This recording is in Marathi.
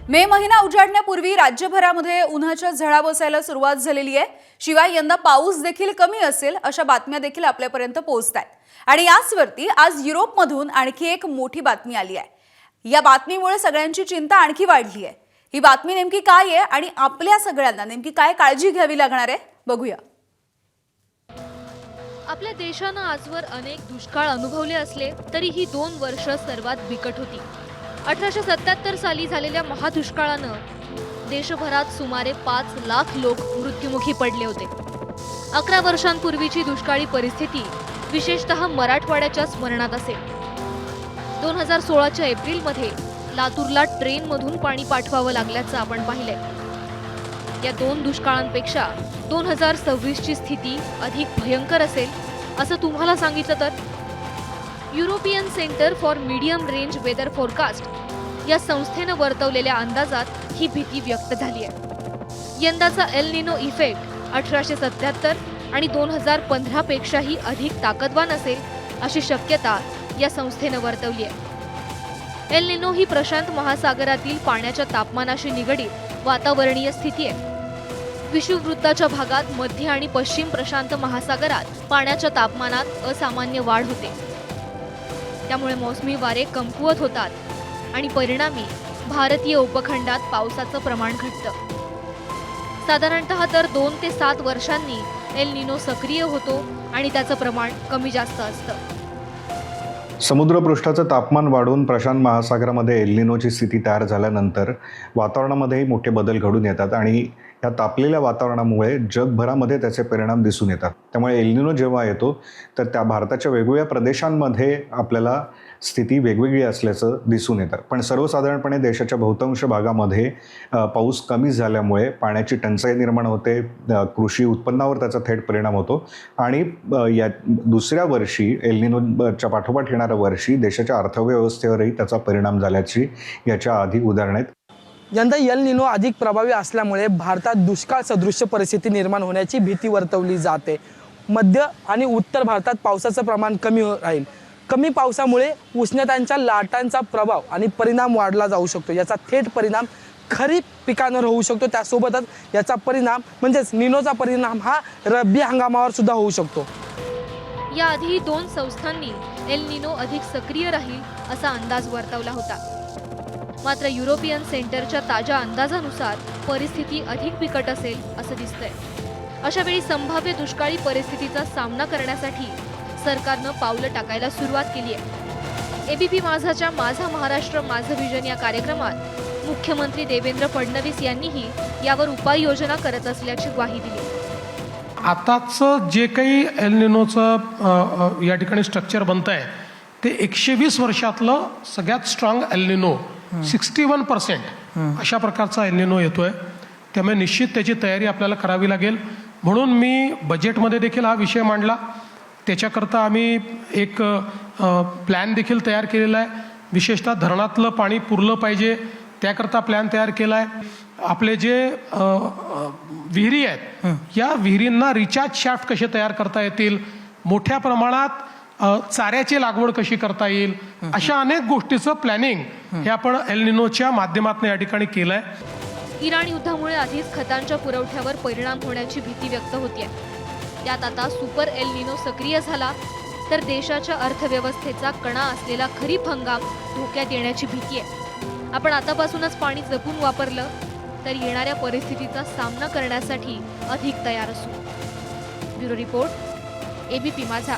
मे महिना उजाडण्यापूर्वी राज्यभरामध्ये उन्हाच्या झळा बसायला सुरुवात झालेली आहे। शिवाय यंदा पाऊस देखील कमी असेल अशा बातम्या देखील आपल्यापर्यंत पोहोचतात। आणि याचवरती आज युरोपमधून आणखी एक मोठी बातमी आली आहे। या बातमीमुळे सगळ्यांची चिंता आणखी वाढली आहे। ही बातमी नेमकी काय आहे आणि आपल्या सगळ्यांना नेमकी काय काळजी घ्यावी लागणार आहे बघूया। आपल्या देशाने आजवर अनेक दुष्काळ अनुभवले असले तरी ही 2 वर्ष सर्वात बिकट होती। 1877 साली झालेल्या महादुष्काळाने देशभरात सुमारे 5 लाख लोक मृत्युमुखी पडले होते। 11 वर्षांपूर्वीची दुष्काळी परिस्थिती विशेषतः मराठवाड्याच्या स्मरणात असेल। 2016च्या एप्रिलमध्ये लातूरला ट्रेनमधून पाणी पाठवावं लागल्याचं आपण पाहिलंय। या 2 दुष्काळांपेक्षा 2026 ची स्थिती अधिक भयंकर असेल असं तुम्हाला सांगितलं तर European Centre for Medium Range Weather Forecast या संस्थेने वर्तवलेल्या अंदाजात ही भीती व्यक्त झाली आहे। यंदाचा एल निनो इफेक्ट 1877 आणि 2015 पेक्षाही अधिक ताकदवान असेल अशी शक्यता या संस्थेने वर्तवली आहे। एल निनो ही प्रशांत महासागरातील पाण्याच्या तापमानाशी निगडीत वातावरणीय स्थिती आहे। विषुववृत्ताच्या भागात मध्य आणि पश्चिम प्रशांत महासागरात पाण्याच्या तापमानात असामान्य वाढ होते। त्यामुळे मोसमी वारे कमकुवत होतात आणि परिणामी भारतीय उपखंडात पावसाचं प्रमाण घटतं। साधारणतः तर 2 ते 7 वर्षांनी एल निनो सक्रिय होतो आणि त्याचं प्रमाण कमी जास्त असतं। समुद्रपृष्ठाचं तापमान वाढून प्रशांत महासागरामध्ये एल निनोची स्थिती तयार झाल्यानंतर वातावरणामध्येही मोठे बदल घडून येतात आणि या तापलेल्या वातावरणामुळे जगभरामध्ये त्याचे परिणाम दिसून येतात। त्यामुळे एल निनो जेव्हा येतो तर त्या भारताच्या वेगवेगळ्या प्रदेशांमध्ये आपल्याला स्थिती वेगवेगळी असल्याचं दिसून येतं। पण सर्वसाधारणपणे देशाच्या बहुतांश भागामध्ये पाऊस कमी झाल्यामुळे पाण्याची टंचाई निर्माण होते, कृषी उत्पन्नावर त्याचा थेट परिणाम होतो आणि या दुसऱ्या वर्षी एल निनोच्या पाठोपाठ येणाऱ्या वर्षी देशाच्या अर्थव्यवस्थेवरही त्याचा परिणाम झाल्याची याच्या आधी उदाहरणं आहेत। यंदा एल निनो अधिक प्रभावी असल्यामुळे भारतात दुष्काळ सदृश्य परिस्थिती निर्माण होण्याची भीती वर्तवली जाते। मध्य आणि उत्तर भारतात पावसाचं प्रमाण कमी राहील। कमी पावसामुळे उष्णतांच्या लाटांचा प्रभाव आणि परिणाम वाढला जाऊ शकतो। याचा थेट परिणाम खरीप पिकांवर होऊ शकतो। त्यासोबतच याचा परिणाम म्हणजेच निनोचा परिणाम हा रब्बी हंगामावर सुद्धा होऊ शकतो। याआधी 2 संस्थांनी एल निनो अधिक सक्रिय राहील असा अंदाज वर्तवला होता। मात्र युरोपियन सेंटरच्या ताज्या अंदाजानुसार परिस्थिती अधिक बिकट असेल असं दिसतंय। अशा वेळी संभाव्य दुष्काळी परिस्थितीचा सामना करण्यासाठी सरकारनं पावलं टाकायला सुरुवात केली आहे। एबीपी माझाच्या माझा महाराष्ट्र माझं विजन या कार्यक्रमात मुख्यमंत्री देवेंद्र फडणवीस यांनीही यावर उपाययोजना करत असल्याची ग्वाही दिली। आताचं जे काही एल निनोचं या ठिकाणी स्ट्रक्चर बनत आहे ते 120 वर्षातलं सगळ्यात स्ट्रॉंग एल निनो 61% अशा प्रकारचा एल निनो येतोय। त्यामुळे निश्चित त्याची तयारी आपल्याला करावी लागेल। म्हणून मी बजेटमध्ये देखील हा विषय मांडला। त्याच्याकरता आम्ही एक प्लॅन देखील तयार केलेला आहे। विशेषतः धरणातलं पाणी पुरलं पाहिजे त्याकरता प्लॅन तयार केला आहे। आपले जे विहिरी आहेत या विहिरींना रिचार्ज शाफ्ट कसे तयार करता येतील, मोठ्या प्रमाणात चाऱ्याची लागवड कशी करता येईल, अशा अनेक गोष्टीचं प्लॅनिंग हे आपण एल निनोच्या माध्यमातून या ठिकाणी केलंय। इराण युद्धामुळे आधीच खतांच्या पुरवठ्यावर परिणाम होण्याची भीती व्यक्त होतीये। त्यात आता सुपर एल निनो सक्रिय झाला तर देशाच्या अर्थव्यवस्थेचा कणा असलेला खरीप हंगाम धोक्यात येण्याची भीती आहे। आपण आतापासूनच पाणी जपून वापरलं तर येणाऱ्या परिस्थितीचा सामना करण्यासाठी अधिक तयार असू। ब्युरो रिपोर्ट, एबीपी माझा।